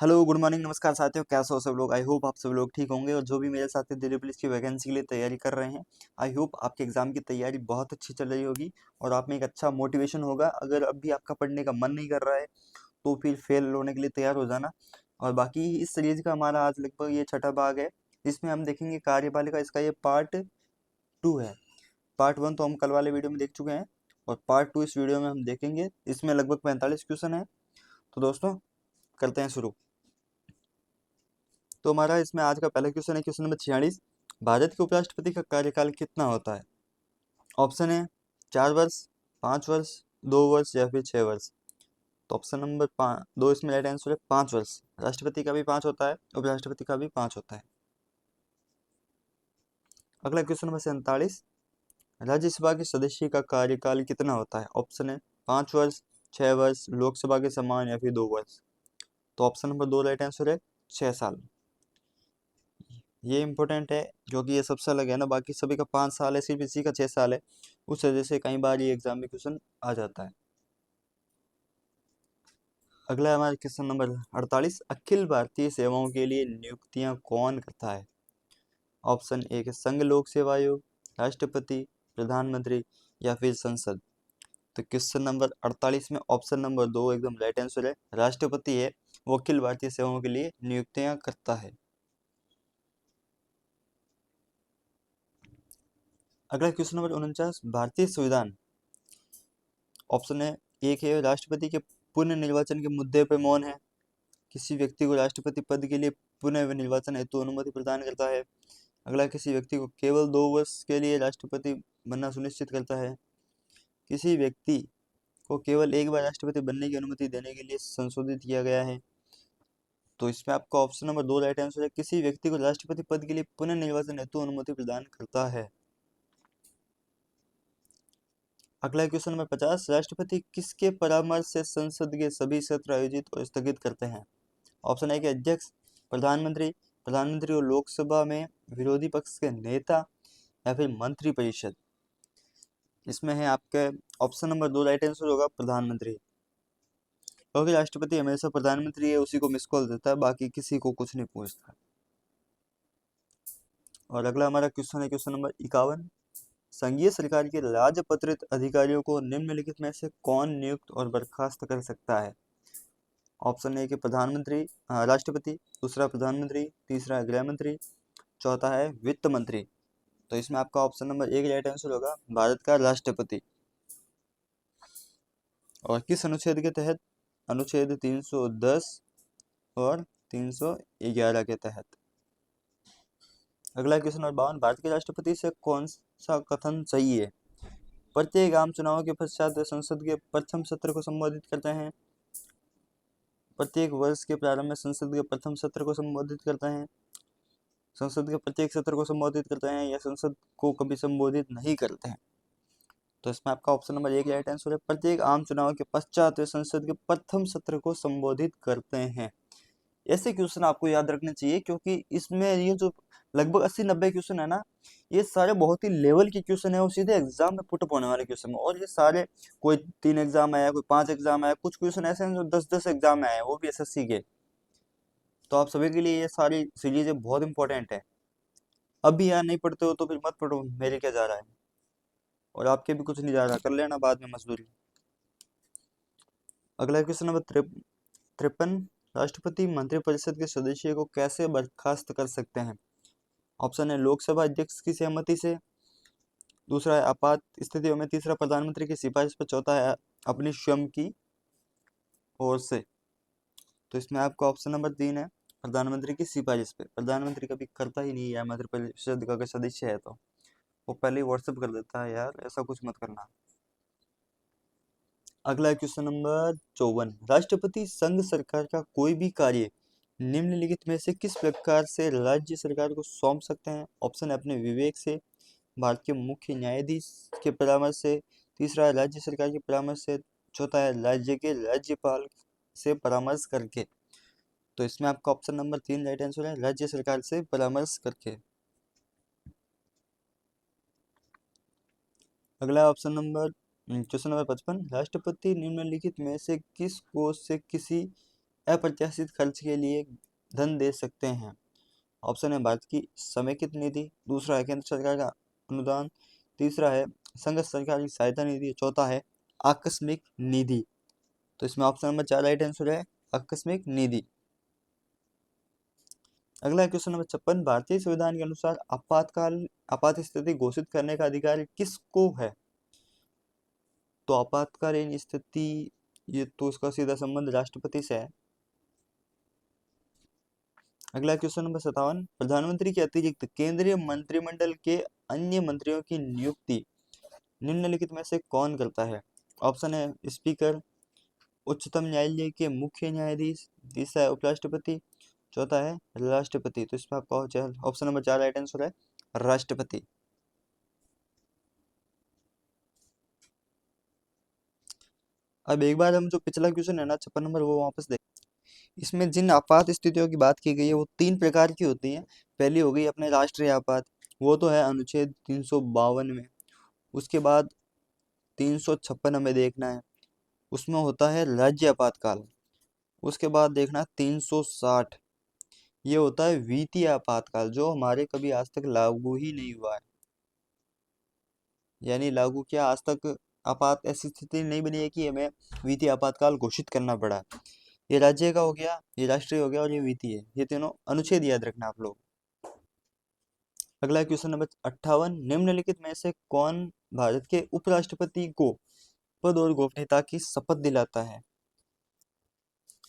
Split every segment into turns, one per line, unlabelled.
Hello, good morning, नमस्कार साथियों। कैसे हो सब लोग? आई होप आप सब लोग ठीक होंगे। और जो भी मेरे साथी दिल्ली पुलिस की वैकेंसी के लिए तैयारी कर रहे हैं, आई होप आपके एग्जाम की तैयारी बहुत अच्छी चल रही होगी और आप में एक अच्छा मोटिवेशन होगा। अगर अभी आपका पढ़ने का मन नहीं कर रहा है तो फिर फेल होने के लिए तैयार हो जाना। और बाकी इस सीरीज का हमारा आज लगभग ये छठा भाग है, जिसमें हम देखेंगे कार्यपालिका। इसका ये पार्ट 2 है। पार्ट 1 तो हम कल वाले वीडियो में देख चुके हैं और पार्ट 2 इस वीडियो में हम देखेंगे। इसमें लगभग 45 क्वेश्चन है। तो दोस्तों, करते हैं शुरू। तो हमारा इसमें आज का पहला क्वेश्चन है, क्वेश्चन नंबर 46। भारत के उपराष्ट्रपति का कार्यकाल कितना होता है? ऑप्शन है 4 वर्ष, 5 वर्ष, 2 वर्ष या फिर 6 वर्ष। तो ऑप्शन नंबर 2 इसमें राइट आंसर है 5 वर्ष। राष्ट्रपति का भी 5 होता है, उपराष्ट्रपति का भी 5 होता है। अगला क्वेश्चन नंबर 47। राज्यसभा के सदस्य का कार्यकाल कितना होता है? ऑप्शन है 5 वर्ष, 6 वर्ष, लोकसभा के समान या फिर 2 वर्ष। तो ऑप्शन नंबर 2 राइट आंसर है 6 साल। ये इंपॉर्टेंट है क्योंकि ये सबसे अलग है ना, बाकी सभी का 5 साल है, सिर्फ इसी का 6 साल है। उस वजह से कई बार ये एग्जाम में क्वेश्चन आ जाता है। अगला है हमारा क्वेश्चन नंबर 48। अखिल भारतीय सेवाओं के लिए नियुक्तियां कौन करता है? ऑप्शन ए के संघ लोक सेवा आयोग, राष्ट्रपति, प्रधानमंत्री या फिर संसद। तो क्वेश्चन नंबर 48 में ऑप्शन नंबर 2 एकदम राइट आंसर है। राष्ट्रपति है, वो अखिल भारतीय सेवाओं के लिए नियुक्तियां करता है। अगला क्वेश्चन नंबर 49। भारतीय संविधान, ऑप्शन है एक है राष्ट्रपति के पुनर्निर्वाचन के मुद्दे पर मौन है, किसी व्यक्ति को राष्ट्रपति पद के लिए पुनः निर्वाचन हेतु अनुमति प्रदान करता है। अगला, किसी व्यक्ति को केवल 2 वर्ष के लिए राष्ट्रपति बनना सुनिश्चित करता है। किसी व्यक्ति को केवल एक बार राष्ट्रपति बनने की अनुमति देने के लिए संशोधित किया गया है। तो इसमें आपका ऑप्शन नंबर 2 राइट आंसर है। किसी व्यक्ति को राष्ट्रपति पद के लिए पुनर्निर्वाचन हेतु अनुमति प्रदान करता है। अगला क्वेश्चन नंबर 50। राष्ट्रपति किसके परामर्श से संसद के सभी सत्र आयोजित और स्थगित करते हैं? ऑप्शन ए के अध्यक्ष, प्रधानमंत्री, प्रधानमंत्री और लोकसभा में विरोधी पक्ष के नेता या फिर मंत्री परिषद। इसमें है आपके ऑप्शन नंबर 2 राइट आंसर होगा प्रधानमंत्री, क्योंकि राष्ट्रपति हमेशा प्रधानमंत्री है उसी को मिस कॉल देता है, बाकी किसी को कुछ नहीं पूछता। और अगला हमारा क्वेश्चन है क्वेश्चन नंबर 51। संघीय सरकार के राजपत्रित अधिकारियों को निम्नलिखित में से कौन नियुक्त और बर्खास्त कर सकता है? ऑप्शन ए के प्रधानमंत्री, राष्ट्रपति, दूसरा प्रधानमंत्री, तीसरा गृह मंत्री, चौथा है वित्त मंत्री। तो इसमें आपका ऑप्शन नंबर 1 राइट आंसर होगा भारत का राष्ट्रपति। और किस अनुच्छेद के तहत? अनुच्छेद 310 और 311 के तहत। अगला क्वेश्चन नंबर 52। भारत के राष्ट्रपति से कौन सा कथन सही है? प्रत्येक आम चुनाव के पश्चात वे संसद के प्रथम सत्र को संबोधित करते हैं। प्रत्येक वर्ष के प्रारंभ में संसद के प्रथम सत्र को संबोधित करते हैं। संसद के प्रत्येक सत्र को संबोधित करते हैं या संसद को कभी संबोधित नहीं करते हैं। तो इसमें आपका ऑप्शन नंबर 1 राइट आंसर है। प्रत्येक आम चुनाव के पश्चात वे संसद के प्रथम सत्र को संबोधित करते हैं। ऐसे क्वेश्चन आपको याद रखने चाहिए क्योंकि इसमें ये जो लगभग 80-90 क्वेश्चन है ना, ये सारे बहुत ही लेवल के क्वेश्चन है और सीधे एग्जाम में पुट होने वाले क्वेश्चन है। और ये सारे, कोई 3 एग्जाम आया, कोई 5 एग्जाम आया, कुछ क्वेश्चन ऐसे हैं जो 10-10 एग्जाम में आए, वो भी एसएससी के। तो आप सभी के लिए ये सारी सीरीज बहुत इंपॉर्टेंट है। अभी यार नहीं पढ़ते हो तो फिर मत पढ़ो, मेरे क्या जा रहा है, और आपके भी कुछ नहीं जा रहा, कर लेना बाद में मजदूरी। अगला क्वेश्चन नंबर 53। राष्ट्रपति मंत्रिपरिषद के सदस्य को कैसे बर्खास्त कर सकते हैं? ऑप्शन है लोकसभा अध्यक्ष की सहमति से, दूसरा है आपात स्थितियों में, तीसरा प्रधानमंत्री की सिफारिश पर, चौथा है अपनी स्वयं की ओर से। तो इसमें आपका ऑप्शन नंबर 3 है प्रधानमंत्री की सिफारिश पे। प्रधानमंत्री कभी करता ही नहीं है मंत्रिपरिषद का सदस्य है तो वो पहले ही व्हाट्सएप कर देता है, यार ऐसा कुछ मत करना। अगला क्वेश्चन नंबर 54। राष्ट्रपति संघ सरकार का कोई भी कार्य निम्नलिखित में से किस प्रकार से राज्य सरकार को सौंप सकते हैं? ऑप्शन है अपने विवेक से, भारत के मुख्य न्यायाधीश के परामर्श से, तीसरा है राज्य सरकार के परामर्श से, चौथा है राज्य के राज्यपाल से परामर्श करके। तो इसमें आपका ऑप्शन नंबर 3 राइट आंसर है, राज्य सरकार से परामर्श करके। अगला ऑप्शन नंबर क्वेश्चन नंबर 55। राष्ट्रपति निम्नलिखित में से किस कोष से किसी अप्रत्याशित खर्च के लिए धन दे सकते हैं। ऑप्शन है भारत की समेकित निधि, दूसरा है केंद्र सरकार का अनुदान, तीसरा है संघ सरकार की सहायता निधि, चौथा है आकस्मिक निधि। तो इसमें ऑप्शन नंबर 4 राइट आंसर है आकस्मिक निधि। अगला क्वेश्चन नंबर 56, भारतीय संविधान के अनुसार आपात स्थिति घोषित करने का अधिकार किसको है? तो आपातकालीन स्थिति, ये तो इसका सीधा संबंध राष्ट्रपति से है। अगला क्वेश्चन नंबर 57, प्रधानमंत्री के अतिरिक्त केंद्रीय मंत्रिमंडल के अन्य मंत्रियों की नियुक्ति निम्नलिखित में से कौन करता है? ऑप्शन है स्पीकर, उच्चतम न्यायालय के मुख्य न्यायाधीश, तीसरा है उपराष्ट्रपति, चौथा है राष्ट्रपति। तो इसमें आपका ऑप्शन नंबर 4 राइट आंसर है राष्ट्रपति। अब एक बार हम जो पिछला क्वेश्चन है ना 56 नंबर, वो वापस देख। इसमें जिन आपात स्थितियों की बात की गई है वो 3 प्रकार की होती हैं। पहली हो गई अपने राष्ट्रीय आपात, वो तो है अनुच्छेद 352 में। उसके बाद 356 हमें देखना है, उसमें होता है राज्य आपातकाल। उसके बाद देखना 360, ये होता है वित्तीय आपातकाल, जो हमारे कभी आज तक लागू ही नहीं हुआ है, यानी लागू किया आज तक आपात ऐसी स्थिति नहीं बनी है कि हमें वित्तीय आपातकाल घोषित करना पड़ा। ये राज्य का हो गया, ये राष्ट्रीय हो गया और ये वित्तीय, ये तीनों अनुच्छेद याद रखना आप लोग। अगला क्वेश्चन नंबर 58, निम्नलिखित में से कौन भारत के उपराष्ट्रपति को पद और गोपनीयता की शपथ दिलाता है?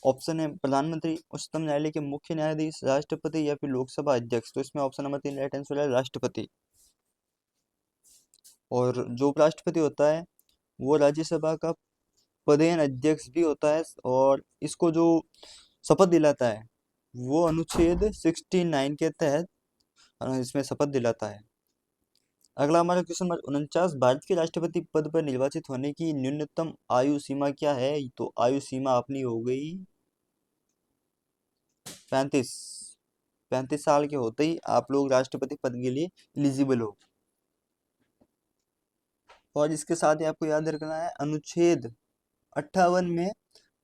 ऑप्शन है प्रधानमंत्री, उच्चतम न्यायालय के मुख्य न्यायाधीश, राष्ट्रपति या फिर लोकसभा अध्यक्ष। तो इसमें ऑप्शन नंबर 3 राइट आंसर है राष्ट्रपति। और जो उपराष्ट्रपति होता है वो राज्यसभा का पदेन अध्यक्ष भी होता है, और इसको जो शपथ दिलाता है वो अनुच्छेद 69 के तहत इसमें शपथ दिलाता है। अगला हमारा क्वेश्चन नंबर 49, भारत के राष्ट्रपति पद पर निर्वाचित होने की न्यूनतम आयु सीमा क्या है? तो आयु सीमा अपनी हो गई 35 साल के होते ही आप लोग राष्ट्रपति पद के लिए एलिजिबल हो। और इसके साथ ही आपको याद रखना है अनुच्छेद 58 में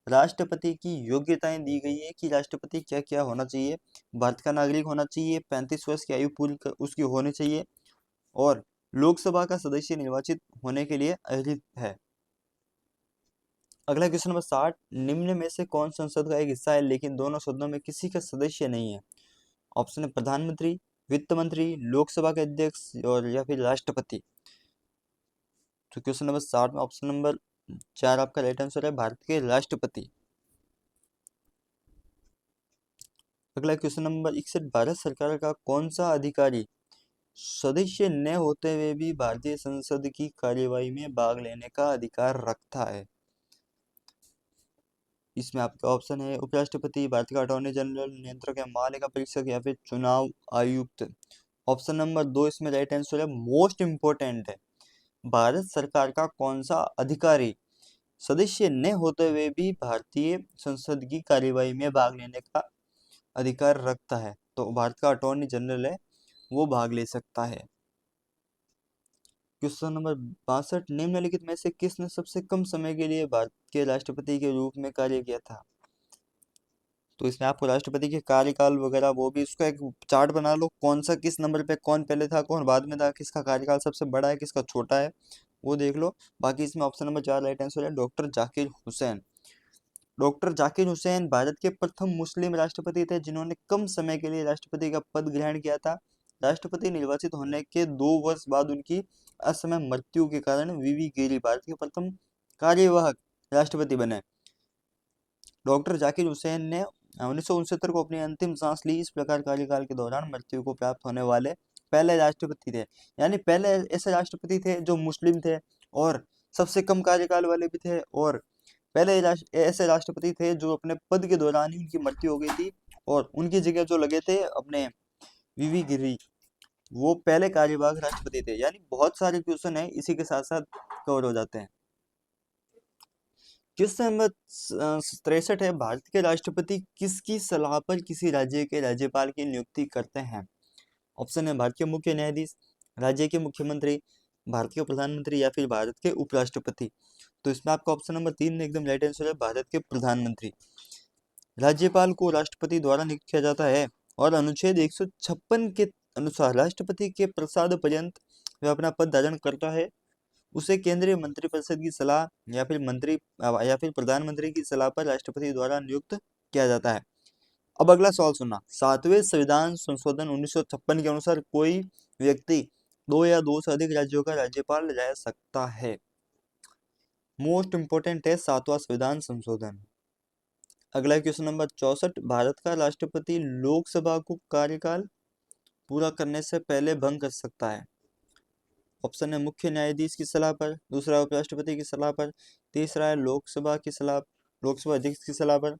राष्ट्रपति की योग्यताएं दी गई है कि राष्ट्रपति क्या क्या होना चाहिए। भारत का नागरिक होना चाहिए, 35 वर्ष की आयु पूरी उसकी होनी चाहिए, और लोकसभा का सदस्य निर्वाचित होने के लिए अर्हित है। अगला क्वेश्चन नंबर 60, निम्न में से कौन संसद का एक हिस्सा है लेकिन दोनों सदनों में किसी का सदस्य नहीं है? ऑप्शन है प्रधानमंत्री, वित्त मंत्री, लोकसभा के अध्यक्ष और या फिर राष्ट्रपति। तो क्वेश्चन नंबर 60 में ऑप्शन नंबर 4 आपका राइट आंसर है भारत के राष्ट्रपति। अगला क्वेश्चन नंबर 61, भारत सरकार का कौन सा अधिकारी सदस्य न होते हुए भी भारतीय संसद की कार्यवाही में भाग लेने का अधिकार रखता है? इसमें आपका ऑप्शन है उपराष्ट्रपति, भारत का अटॉर्नी जनरल, नियंत्रक या महालेखा परीक्षक या फिर चुनाव आयुक्त। ऑप्शन नंबर 2 इसमें राइट आंसर है, मोस्ट इंपोर्टेंट है। भारत सरकार का कौन सा अधिकारी सदस्य न होते हुए भी भारतीय संसद की कार्यवाही में भाग लेने का अधिकार रखता है? तो भारत का अटॉर्नी जनरल है, वो भाग ले सकता है। क्वेश्चन नंबर 62, निम्नलिखित में से किसने सबसे कम समय के लिए भारत के राष्ट्रपति के रूप में कार्य किया था? तो इसमें आपको राष्ट्रपति के कार्यकाल वगैरह वो भी उसका एक चार्ट बना लो, कौन सा किस नंबर पे, कौन पहले था कौन बाद में था, किसका कार्यकाल सबसे बड़ा है किसका छोटा है, वो देख लो। बाकी इसमें ऑप्शन नंबर 4 राइट आंसर है डॉक्टर जाकिर हुसैन। डॉक्टर जाकिर हुसैन भारत के प्रथम मुस्लिम राष्ट्रपति थे जिन्होंने कम समय के लिए राष्ट्रपति का पद ग्रहण किया था। राष्ट्रपति निर्वाचित होने के 2 वर्ष बाद उनकी असमय मृत्यु के कारण वीवी गिरी भारत के प्रथम कार्यवाहक राष्ट्रपति बने। डॉक्टर जाकिर हुसैन ने 1969 को अपनी अंतिम सांस ली। इस प्रकार कार्यकाल के दौरान मृत्यु को प्राप्त होने वाले पहले राष्ट्रपति थे, यानी पहले ऐसे राष्ट्रपति थे जो मुस्लिम थे और सबसे कम कार्यकाल वाले भी थे, और पहले ऐसे राष्ट्रपति थे जो अपने पद के दौरान ही उनकी मृत्यु हो गई थी, और उनकी जगह जो लगे थे अपने वीवी गिरी, वो पहले कार्यवाहक राष्ट्रपति थे। यानी बहुत सारे क्वेश्चन है इसी के साथ साथ कवर हो जाते हैं। क्वेश्चन नंबर 63 है, भारत के राष्ट्रपति किसकी सलाह पर किसी राज्य के राज्यपाल की नियुक्ति करते हैं? ऑप्शन है भारत के मुख्य न्यायाधीश, राज्य के मुख्यमंत्री, भारत के प्रधानमंत्री या फिर भारत के उपराष्ट्रपति। तो इसमें आपका ऑप्शन नंबर 3 एकदम राइट आंसर है भारत के प्रधानमंत्री। राज्यपाल को राष्ट्रपति द्वारा नियुक्त किया जाता है और अनुच्छेद 156 के अनुसार राष्ट्रपति के प्रसाद पर्यंत वह अपना पद धारण करता है। उसे केंद्रीय मंत्रिपरिषद की सलाह या फिर प्रधानमंत्री की सलाह पर राष्ट्रपति द्वारा नियुक्त किया जाता है। अब अगला सवाल सुनना। 7वें संविधान संशोधन 1956 के अनुसार कोई व्यक्ति 2 या 2 से अधिक राज्यों का राज्यपाल रह सकता है। मोस्ट इंपोर्टेंट है 7वां संविधान संशोधन। अगला क्वेश्चन नंबर 64। भारत का राष्ट्रपति लोकसभा को कार्यकाल पूरा करने से पहले भंग कर सकता है। ऑप्शन है मुख्य न्यायाधीश की सलाह पर, दूसरा उपराष्ट्रपति की सलाह पर, तीसरा है लोकसभा अध्यक्ष की सलाह पर,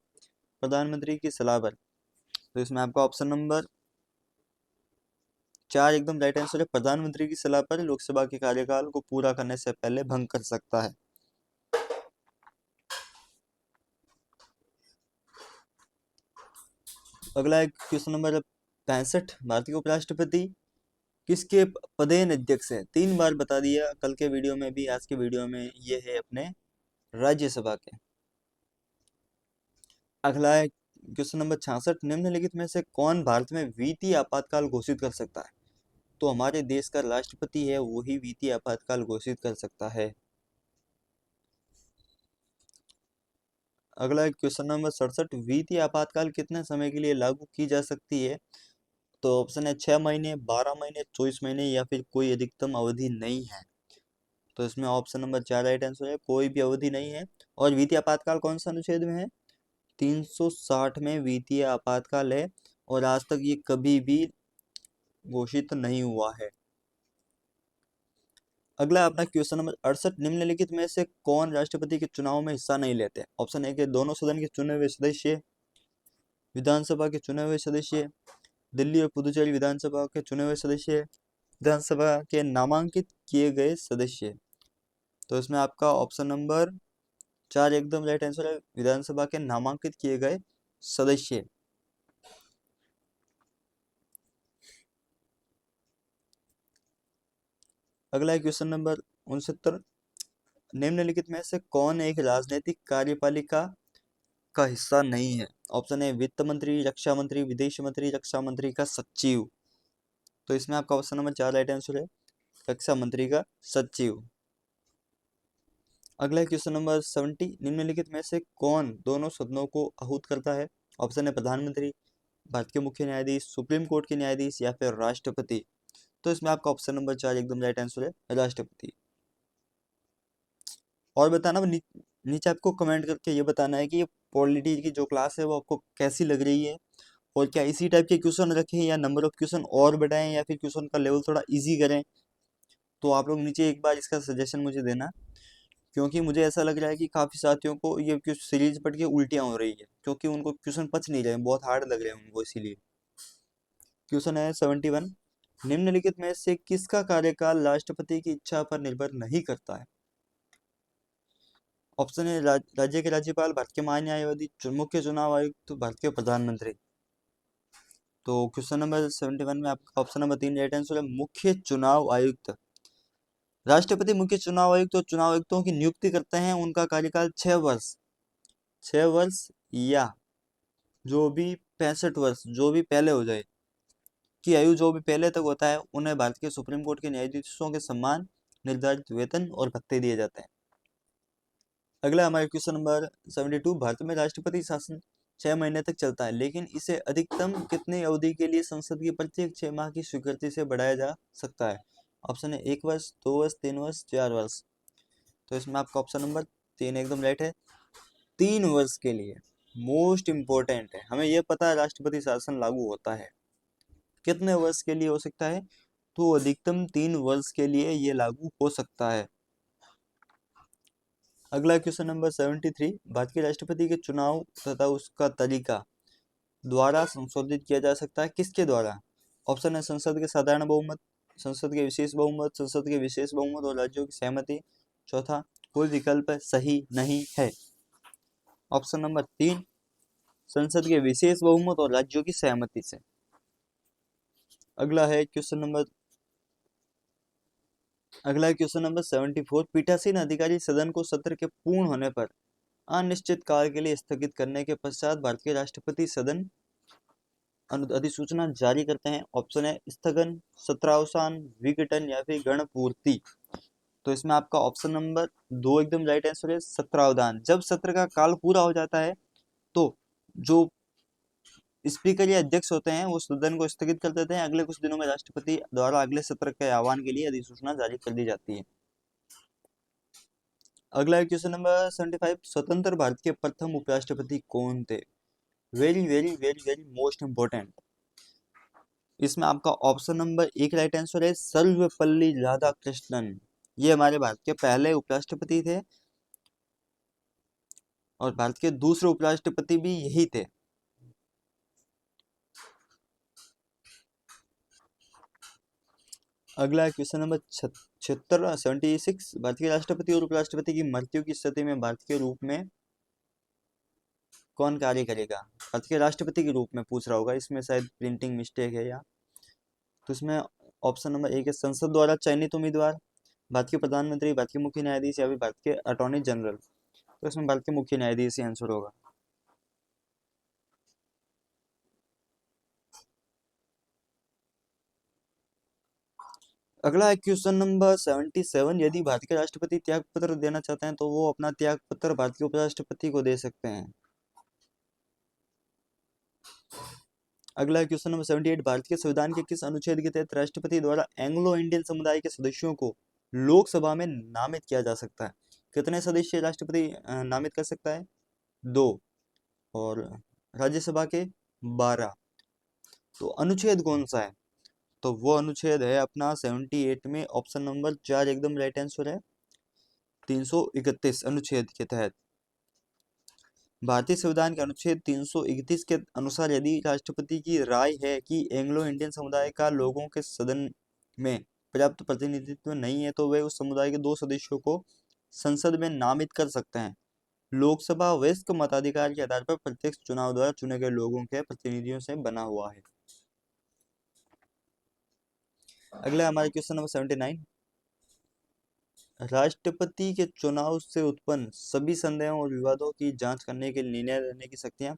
प्रधानमंत्री की सलाह पर। तो इसमें आपका ऑप्शन नंबर 4 एकदम राइट आंसर है। प्रधानमंत्री की सलाह पर लोकसभा के कार्यकाल को पूरा करने से पहले भंग कर सकता है। अगला क्वेश्चन नंबर 65। भारतीय उपराष्ट्रपति किसके पदेन अध्यक्ष है? 3 बार बता दिया कल के वीडियो में भी, आज के वीडियो में। ये है अपने राज्यसभा के। अगला है क्वेश्चन नंबर 66। निम्नलिखित में से कौन भारत में वित्तीय आपातकाल घोषित कर सकता है? तो हमारे देश का राष्ट्रपति है, वही वित्तीय आपातकाल घोषित कर सकता है। अगला क्वेश्चन नंबर 67। वित्तीय आपातकाल कितने समय के लिए लागू की जा सकती है? तो ऑप्शन है 6 महीने, 12 महीने, 24 महीने या फिर कोई अधिकतम अवधि नहीं है। तो इसमें ऑप्शन नंबर 4 राइट आंसर है, कोई भी अवधि नहीं है। और वित्तीय आपातकाल कौन सा अनुच्छेद में है? 360 में वित्तीय आपातकाल है और आज तक ये कभी भी घोषित नहीं हुआ है। अगला अपना क्वेश्चन नंबर 68। निम्नलिखित में से कौन राष्ट्रपति के चुनाव में हिस्सा नहीं लेते? ऑप्शन ए के दोनों सदन के चुने हुए सदस्य, विधानसभा के चुने हुए सदस्य, दिल्ली और पुदुचेरी विधानसभा के चुने हुए सदस्य, विधानसभा के नामांकित किए गए सदस्य। तो इसमें आपका ऑप्शन नंबर 4 एकदम राइट आंसर है, विधानसभा के नामांकित किए गए सदस्य। अगला क्वेश्चन नंबर 69। निम्नलिखित में से कौन एक राजनीतिक कार्यपालिका का हिस्सा नहीं है? ऑप्शन है वित्त मंत्री, रक्षा मंत्री, विदेश मंत्री, रक्षा मंत्री का सचिव। तो इसमें आपका ऑप्शन नंबर 4 राइट आंसर है, रक्षा मंत्री का सचिव। अगला क्वेश्चन नंबर 70। निम्नलिखित में से कौन दोनों सदनों को आहूत करता है? ऑप्शन है प्रधानमंत्री, भारत के मुख्य न्यायाधीश, सुप्रीम कोर्ट के न्यायाधीश या फिर राष्ट्रपति। तो इसमें आपका ऑप्शन नंबर 4 एकदम राइट आंसर है, राष्ट्रपति। और बताना नीचे आपको कमेंट करके ये बताना है कि ये पॉलिटी की जो क्लास है वो आपको कैसी लग रही है, और क्या इसी टाइप के क्वेश्चन रखें या नंबर ऑफ क्वेश्चन और बढ़ाएं या फिर क्वेश्चन का लेवल थोड़ा इजी करें। तो आप लोग नीचे एक बार इसका सजेशन मुझे देना, क्योंकि मुझे ऐसा लग रहा है कि काफ़ी साथियों को ये सीरीज पढ़ के उल्टियाँ हो रही है, क्योंकि उनको क्वेश्चन पच नहीं रहे, बहुत हार्ड लग रहे हैं उनको। इसीलिए क्वेश्चन है 71। निम्नलिखित में से किसका कार्यकाल राष्ट्रपति की इच्छा पर निर्भर नहीं करता है? ऑप्शन है राज्य के राज्यपाल, भारत के महान्यायवादी, मुख्य चुनाव आयुक्त, भारत के प्रधानमंत्री। तो क्वेश्चन नंबर 71 में आपका ऑप्शन नंबर 3 राइट आंसर है, मुख्य चुनाव आयुक्त। राष्ट्रपति मुख्य चुनाव आयुक्त और चुनाव आयुक्तों की नियुक्ति करते हैं। उनका कार्यकाल 6 वर्ष या जो भी 65 वर्ष, जो भी पहले हो जाए की आयु जो भी पहले तक होता है, उन्हें भारत के सुप्रीम कोर्ट के न्यायाधीशों के सम्मान, निर्धारित वेतन और भत्ते दिए जाते हैं। अगला हमारा क्वेश्चन नंबर 72। भारत में राष्ट्रपति शासन 6 महीने तक चलता है, लेकिन इसे अधिकतम कितनी अवधि के लिए संसद की प्रत्येक 6 माह की स्वीकृति से बढ़ाया जा सकता है? ऑप्शन है 1 वर्ष, 2 वर्ष, 3 वर्ष, 4 वर्ष। तो इसमें आपका ऑप्शन नंबर 3 एकदम राइट है, 3 वर्ष के लिए। मोस्ट इंपॉर्टेंट है, हमें यह पता है राष्ट्रपति शासन लागू होता है कितने वर्ष के लिए हो सकता है, तो अधिकतम 3 वर्ष के लिए ये लागू हो सकता है। अगला क्वेश्चन नंबर 73। भारत के राष्ट्रपति के चुनाव तथा उसका तरीका द्वारा संशोधित किया जा सकता है, किसके द्वारा? ऑप्शन है संसद के साधारण बहुमत, संसद के विशेष बहुमत, संसद के विशेष बहुमत और राज्यों की सहमति। चौथा कोई विकल्प सही नहीं है। ऑप्शन नंबर 3 संसद के विशेष बहुमत और राज्यों की सहमति से। अगला क्वेश्चन नंबर 74। पीठासीन अधिकारी सदन को सत्र के पूर्ण होने पर अनिश्चित काल के लिए स्थगित करने के पश्चात भारतीय राष्ट्रपति सदन अधिसूचना जारी करते हैं। ऑप्शन है स्थगन, सत्रावसान, विघटन या फिर गणपूर्ति। तो इसमें आपका ऑप्शन नंबर 2 एकदम राइट आंसर है, सत्रावधान। जब सत्र का काल पूरा हो जाता है तो जो स्पीकर या अध्यक्ष होते हैं वो सदन को स्थगित कर देते हैं। अगले कुछ दिनों में राष्ट्रपति द्वारा अगले सत्र के आह्वान के लिए अधिसूचना जारी कर दी जाती है। अगला क्वेश्चन नंबर 75, स्वतंत्र भारत के प्रथम उपराष्ट्रपति कौन थे? Very very very very most important. इसमें आपका ऑप्शन नंबर 1 राइट आंसर है, सर्वपल्ली राधाकृष्णन। ये हमारे भारत के पहले उपराष्ट्रपति थे और भारत के दूसरे उपराष्ट्रपति भी यही थे। अगला क्वेश्चन नंबर 76 भारतीय राष्ट्रपति और उपराष्ट्रपति की मृत्यु की स्थिति में भारत के रूप में कौन कार्य करेगा? भारत के राष्ट्रपति के रूप में पूछ रहा होगा, इसमें शायद प्रिंटिंग मिस्टेक है या तो इसमें ऑप्शन नंबर 1 है, संसद द्वारा चयनित उम्मीदवार, भारत के प्रधानमंत्री, भारत के मुख्य न्यायाधीश या फिर भारत के अटॉर्नी जनरल। तो इसमें भारत के मुख्य न्यायाधीश ही आंसर होगा। अगला है क्वेश्चन नंबर 77, यदि भारत के राष्ट्रपति त्याग पत्र देना चाहते हैं तो वो अपना त्याग पत्र भारत के उपराष्ट्रपति को दे सकते हैं। अगला क्वेश्चन नंबर 78, भारत के संविधान के किस अनुच्छेद के तहत राष्ट्रपति द्वारा एंग्लो इंडियन समुदाय के सदस्यों को लोकसभा में नामित किया जा सकता है? कितने सदस्य राष्ट्रपति नामित कर सकता है? 2 और राज्यसभा के 12। तो अनुच्छेद कौन सा है? तो वो अनुच्छेद है अपना 78 में ऑप्शन नंबर 4 एकदम राइट आंसर है, 331 अनुच्छेद के तहत। भारतीय संविधान के अनुच्छेद 331 के अनुसार यदि राष्ट्रपति की राय है कि एंग्लो इंडियन समुदाय का लोगों के सदन में पर्याप्त प्रतिनिधित्व नहीं है तो वे उस समुदाय के 2 सदस्यों को संसद में नामित कर सकते हैं। लोकसभा वयस्क मताधिकार के आधार पर प्रत्यक्ष चुनाव द्वारा चुने गए लोगों के प्रतिनिधियों से बना हुआ है। अगला हमारा क्वेश्चन नंबर 79, राष्ट्रपति के चुनाव से उत्पन्न सभी संदेहों और विवादों की जांच करने के निर्णय लेने की शक्तियां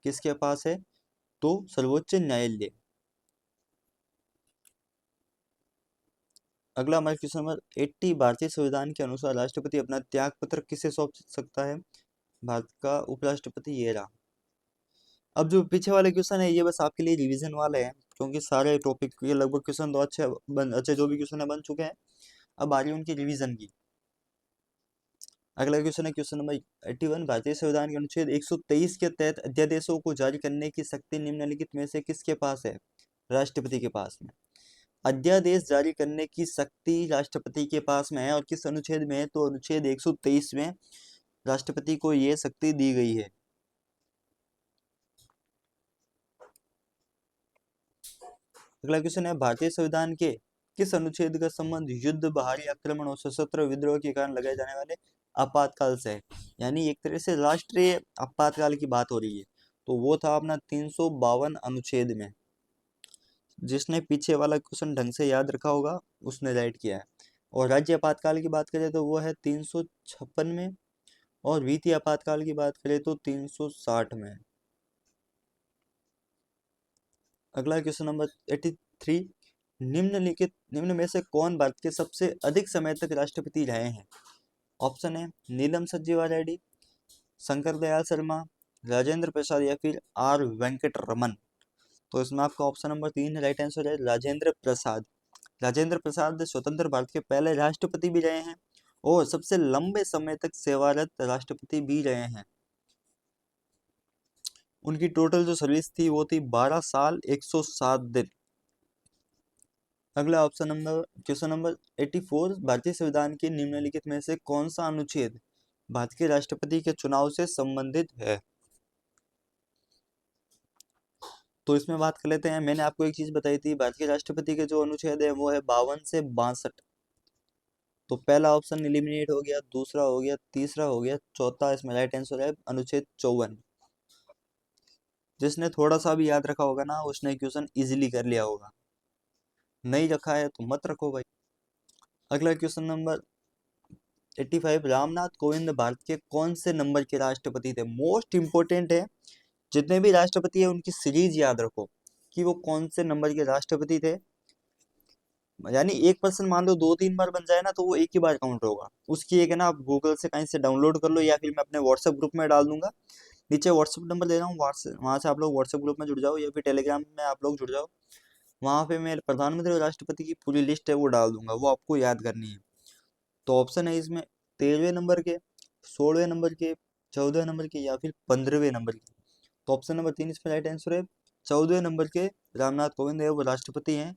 किसके पास है? तो सर्वोच्च न्यायालय। अगला हमारा क्वेश्चन नंबर 80, भारतीय संविधान के अनुसार राष्ट्रपति अपना त्याग पत्र किसे सौंप सकता है? भारत का उपराष्ट्रपति। ये रहा। अब जो पीछे वाले क्वेश्चन है ये बस आपके लिए रिवीजन वाले हैं, क्योंकि सारे टॉपिक के लगभग क्वेश्चन तो अच्छे जो भी क्वेश्चन है बन चुके हैं। अब आ रही है उनकी रिवीजन की। अगला क्वेश्चन है क्वेश्चन नंबर 81, भारतीय संविधान के अनुच्छेद 123 के तहत अध्यादेशों को जारी करने की शक्ति निम्नलिखित में से किसके पास है? राष्ट्रपति के पास में। अध्यादेश जारी करने की शक्ति राष्ट्रपति के पास में है और किस अनुच्छेद में है? तो अनुच्छेद 123 में राष्ट्रपति को यह शक्ति दी गई है। अगला क्वेश्चन है, भारतीय संविधान के किस अनुच्छेद का संबंध युद्ध, बाहरी आक्रमण और सशस्त्र विद्रोह के कारण लगाए जाने वाले आपातकाल से है? यानी एक तरह से राष्ट्रीय आपातकाल की बात हो रही है। तो वो था अपना 352 अनुच्छेद में। जिसने पीछे वाला क्वेश्चन ढंग से याद रखा होगा उसने राइट किया है। और राज्य आपातकाल की बात करें तो वो है 356 में, और वित्तीय आपातकाल की बात करें तो 360 में। अगला क्वेश्चन नंबर 83, निम्न में से कौन भारत के सबसे अधिक समय तक राष्ट्रपति रहे हैं? ऑप्शन है नीलम संजीवा रेड्डी, शंकर दयाल शर्मा, राजेंद्र प्रसाद या फिर आर वेंकट रमन। तो इसमें आपका ऑप्शन नंबर 3 राइट आंसर है, राजेंद्र प्रसाद। राजेंद्र प्रसाद स्वतंत्र भारत के पहले राष्ट्रपति भी रहे हैं और सबसे लंबे समय तक सेवारत राष्ट्रपति भी रहे हैं। उनकी टोटल जो सर्विस थी वो थी 12 साल 107 दिन। अगला ऑप्शन नंबर क्वेश्चन नंबर 84, भारतीय संविधान के निम्नलिखित में से कौन सा अनुच्छेद भारत के राष्ट्रपति के चुनाव से संबंधित है? तो इसमें बात कर लेते हैं। मैंने आपको एक चीज बताई थी, भारत के राष्ट्रपति के जो अनुच्छेद है वो है 52 से 62। तो पहला ऑप्शन एलिमिनेट हो गया, दूसरा हो गया, तीसरा हो गया, चौथा इसमें राइट आंसर है अनुच्छेद 54। जिसने थोड़ा सा भी याद रखा होगा ना उसने क्वेश्चन इजीली कर लिया होगा, नहीं रखा है तो मत रखो भाई। अगला क्वेश्चन नंबर 85 रामनाथ कोविंद भारत के कौन से नंबर के राष्ट्रपति थे? मोस्ट इंपोर्टेंट है, जितने भी राष्ट्रपति है उनकी सीरीज याद रखो कि वो कौन से नंबर के राष्ट्रपति थे। यानी एक पर्सन मान लो 2-3 बार बन जाए ना तो वो एक ही बार काउंट होगा। उसकी एक है ना, आप गूगल से कहीं से डाउनलोड कर लो या फिर मैं अपने व्हाट्सएप ग्रुप में डाल दूंगा, नीचे व्हाट्सएप नंबर दे रहा हूँ, वहाँ से आप लोग व्हाट्सएप ग्रुप में जुड़ जाओ या फिर टेलीग्राम में आप लोग जुड़ जाओ। वहाँ पे मैं प्रधानमंत्री और राष्ट्रपति की पूरी लिस्ट है वो डाल दूंगा, वो आपको याद करनी है। तो ऑप्शन है इसमें 13वें नंबर के, 16वें नंबर के, 14वें नंबर के या फिर 15वें नंबर के। तो ऑप्शन नंबर 3 इसमें राइट आंसर है। 14वें नंबर के रामनाथ कोविंद है वो राष्ट्रपति हैं।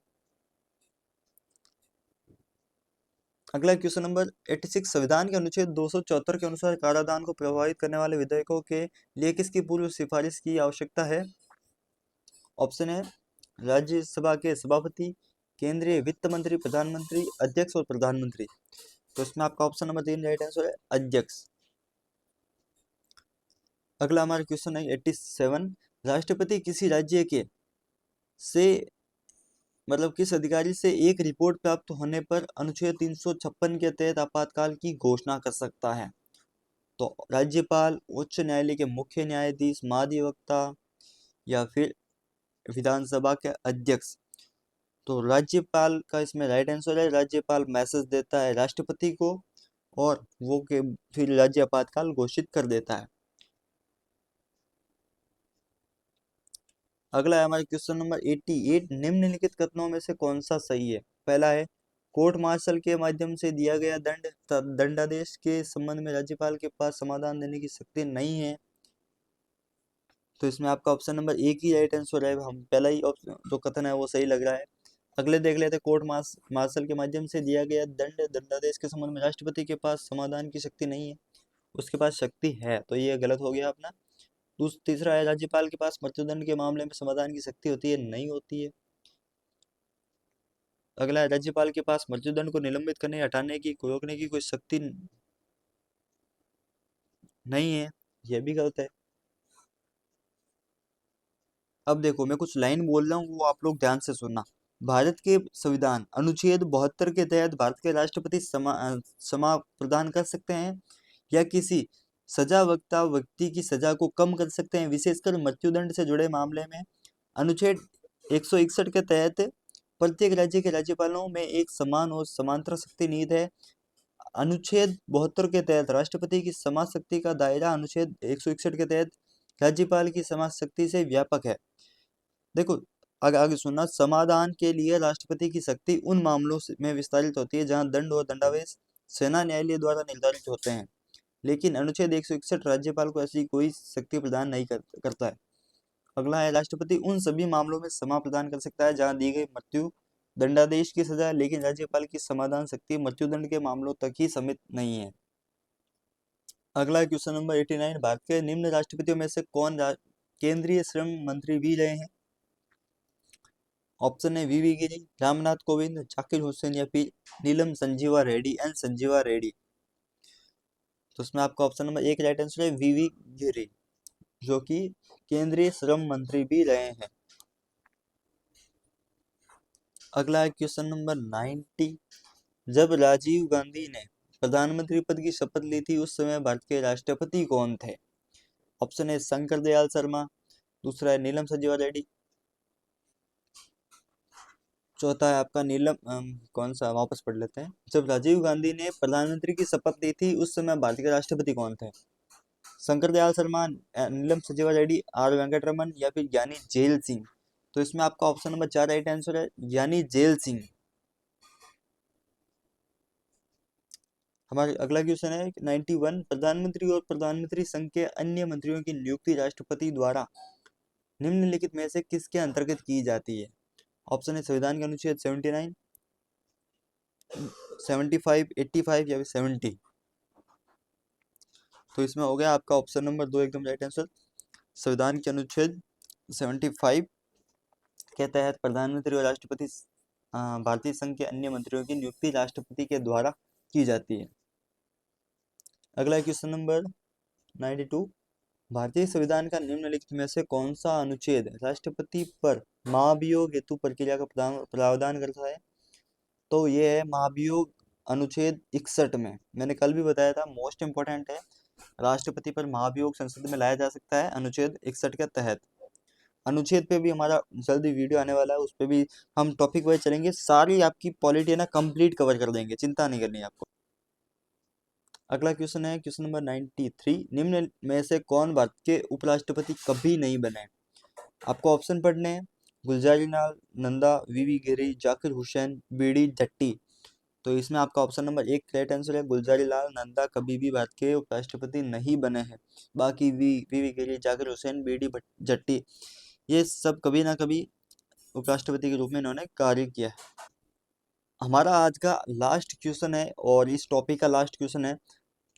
अगला क्वेश्चन नंबर 86, संविधान के अनुच्छेद 274 के अनुसार कराधान को प्रभावित करने वाले विधेयकों के लिए किसकी पूर्व सिफारिश की आवश्यकता है? ऑप्शन है राज्यसभा के सभापति, केंद्रीय वित्त मंत्री, प्रधानमंत्री, अध्यक्ष और प्रधानमंत्री। तो इसमें आपका ऑप्शन नंबर 3 राइट आंसर है, अध्यक्ष। अगला हमारा क्वेश्चन है 87, राष्ट्रपति किसी राज्य के से मतलब किस अधिकारी से एक रिपोर्ट प्राप्त होने पर अनुच्छेद 356 के तहत आपातकाल की घोषणा कर सकता है? तो राज्यपाल, उच्च न्यायालय के मुख्य न्यायाधीश, महाधिवक्ता या फिर विधानसभा के अध्यक्ष। तो राज्यपाल का इसमें राइट आंसर है। राज्यपाल मैसेज देता है राष्ट्रपति को और वो के फिर राज्य आपातकाल घोषित कर देता है। अगला है हमारे क्वेश्चन नंबर 88, निम्नलिखित कथनों में से कौन सा सही है? पहला है कोर्ट मार्शल के माध्यम से दिया गया दंडादेश के संबंध में राज्यपाल के पास समाधान देने की शक्ति नहीं है। तो इसमें आपका ऑप्शन नंबर एक ही राइट आंसर है। हम पहला ही जो कथन है वो सही लग रहा है। अगले देख लेते हैं, कोर्ट मार्शल के माध्यम से दिया गया दंडादेश के संबंध में राष्ट्रपति के पास समाधान की शक्ति नहीं है, उसके पास शक्ति है, तो ये गलत हो गया अपना। तीसरा है राज्यपाल के पास मृत्युदंड के मामले में समाधान की शक्ति होती है, नहीं होती है। अगला है राज्यपाल के पास मृत्युदंड को निलंबित करने, हटाने की, रोकने की कोई शक्ति नहीं है, यह भी गलत है। अब देखो मैं कुछ लाइन बोल रहा हूँ वो आप लोग ध्यान से सुनना। भारत के संविधान अनुच्छेद 72 के तहत भारत के राष्ट्रपति क्षमा प्रदान कर सकते हैं या किसी सजावक्ता व्यक्ति की सजा को कम कर सकते हैं, विशेषकर मृत्युदंड से जुड़े मामले में। अनुच्छेद 161 के तहत प्रत्येक राज्य के राज्यपालों में एक समान और समांतर शक्ति निहित है। अनुच्छेद 72 के तहत राष्ट्रपति की समाज शक्ति का दायरा अनुच्छेद 161 के तहत राज्यपाल की समाज शक्ति से व्यापक है। देखो आगे सुनना, समाधान के लिए राष्ट्रपति की शक्ति उन मामलों में विस्तारित होती है जहां दंड और दंडावेश सेना न्यायालय द्वारा निर्धारित होते हैं, लेकिन अनुच्छेद 161 राज्यपाल को ऐसी कोई शक्ति प्रदान नहीं करता है। अगला है राष्ट्रपति उन सभी मामलों में क्षमा प्रदान कर सकता है जहां दी गई मृत्यु दंडादेश की सजा, लेकिन राज्यपाल की समाधान शक्ति मृत्युदंड के मामलों तक ही सीमित नहीं है। अगला क्वेश्चन नंबर 89, भारत के निम्न राष्ट्रपतियों में से कौन केंद्रीय श्रम मंत्री भी रहे हैं? ऑप्शन है वीवी गिरी, रामनाथ कोविंद, जाकिर हुसैन या फिर नीलम संजीवा रेड्डी एंड संजीवा रेड्डी। तो उसमें आपका ऑप्शन नंबर एक राइट आंसर है वीवी गिरी, जो कि केंद्रीय श्रम मंत्री भी रहे हैं। अगला है क्वेश्चन नंबर 90, जब राजीव गांधी ने प्रधानमंत्री पद की शपथ ली थी उस समय भारत के राष्ट्रपति कौन थे? ऑप्शन है शंकर दयाल शर्मा, दूसरा है नीलम संजीवा रेड्डी, चौथा है आपका नीलम कौन सा, वापस पढ़ लेते हैं। जब राजीव गांधी ने प्रधानमंत्री की शपथ ली थी उस समय भारत के राष्ट्रपति कौन थे? शंकर दयाल शर्मा, नीलम संजीवा रेड्डी, आर वेंकटरमन या फिर ज्ञानी जेल सिंह। तो इसमें आपका ऑप्शन नंबर 4 राइट आंसर है, ज्ञानी जेल सिंह। हमारे अगला क्वेश्चन है 91, प्रधानमंत्री और प्रधानमंत्री संघ के अन्य मंत्रियों की नियुक्ति राष्ट्रपति द्वारा निम्नलिखित में से किसके अंतर्गत की जाती है? ऑप्शन है संविधान के अनुच्छेद 79, 75, 85 या फिर 70। तो इसमें हो गया आपका ऑप्शन नंबर 2 एकदम राइट आंसर। संविधान के अनुच्छेद 75 के तहत प्रधानमंत्री और राष्ट्रपति भारतीय संघ के अन्य मंत्रियों की नियुक्ति राष्ट्रपति के द्वारा की जाती है। अगला क्वेश्चन नंबर 92, भारतीय संविधान का निम्नलिखित में से कौन सा अनुच्छेद राष्ट्रपति पर महाभियोग हेतु प्रक्रिया का प्रावधान करता है? तो ये है महाभियोग अनुच्छेद 61 में, मैंने कल भी बताया था, मोस्ट इंपॉर्टेंट है, राष्ट्रपति पर महाभियोग संसद में लाया जा सकता है अनुच्छेद 61 के तहत। अनुच्छेद पे भी हमारा जल्दी वीडियो आने वाला है, उस पर भी हम टॉपिक वाइज चलेंगे, सारी आपकी पॉलिटी है ना कंप्लीट कवर कर देंगे, चिंता नहीं करनी है आपको। अगला क्वेश्चन है क्वेश्चन नंबर 93, निम्न में से कौन भारत के उपराष्ट्रपति कभी नहीं बने? आपको ऑप्शन पढ़ने हैं, गुलजारी लाल नंदा, वीवी गिरी, जाकिर हुसैन, बीडी जट्टी। तो इसमें आपका ऑप्शन नंबर 1 करेक्ट आंसर है, गुलजारी लाल नंदा कभी भी भारत के उपराष्ट्रपति नहीं बने हैं। बाकी वीवी गिरी, जाकिर हुसैन, बीडी जट्टी, ये सब कभी ना कभी उपराष्ट्रपति के रूप में इन्होंने कार्य किया है। हमारा आज का लास्ट क्वेश्चन है और इस टॉपिक का लास्ट क्वेश्चन है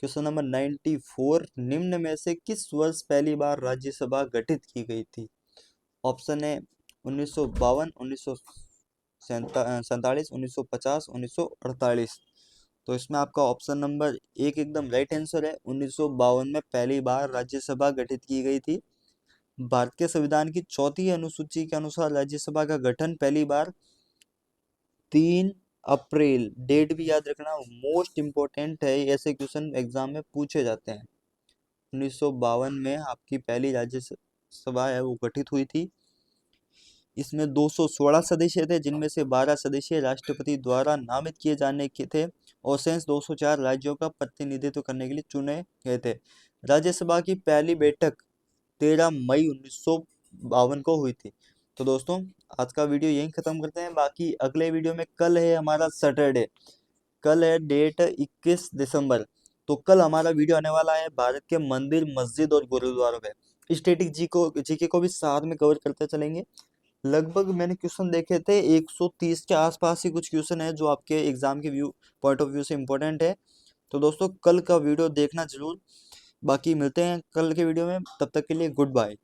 क्वेश्चन नंबर 94, निम्न में से किस वर्ष पहली बार राज्यसभा गठित की गई थी? ऑप्शन है 1952, 1947, 1950, 1948। तो इसमें आपका ऑप्शन नंबर 1 एकदम राइट आंसर है, 1952 में पहली बार राज्यसभा गठित की गई थी। भारत के संविधान की 4वीं अनुसूची के अनुसार राज्यसभा का गठन पहली बार 3 अप्रैल, डेट भी याद रखना, मोस्ट इंपॉर्टेंट है, ऐसे क्वेश्चन एग्जाम में पूछे जाते हैं। 1952 में आपकी पहली राज्यसभा है वो गठित हुई थी। इसमें 216 सदस्य थे, जिनमें से 12 सदस्य राष्ट्रपति द्वारा नामित किए जाने के थे और शेष 204 राज्यों का प्रतिनिधित्व करने के लिए चुने गए थे। राज्यसभा की पहली बैठक 13 मई 1952 को हुई थी। तो दोस्तों आज का वीडियो यहीं खत्म करते हैं, बाकी अगले वीडियो में कल है हमारा सैटरडे, कल है डेट 21 दिसंबर। तो कल हमारा वीडियो आने वाला है भारत के मंदिर, मस्जिद और गुरुद्वारों पे, स्टैटिक जीके को भी साथ में कवर करते चलेंगे। लगभग मैंने क्वेश्चन देखे थे 130 के आसपास ही कुछ क्वेश्चन है जो आपके एग्जाम के पॉइंट ऑफ व्यू से इम्पोर्टेंट है। तो दोस्तों कल का वीडियो देखना जरूर, बाकी मिलते हैं कल के वीडियो में, तब तक के लिए गुड बाय।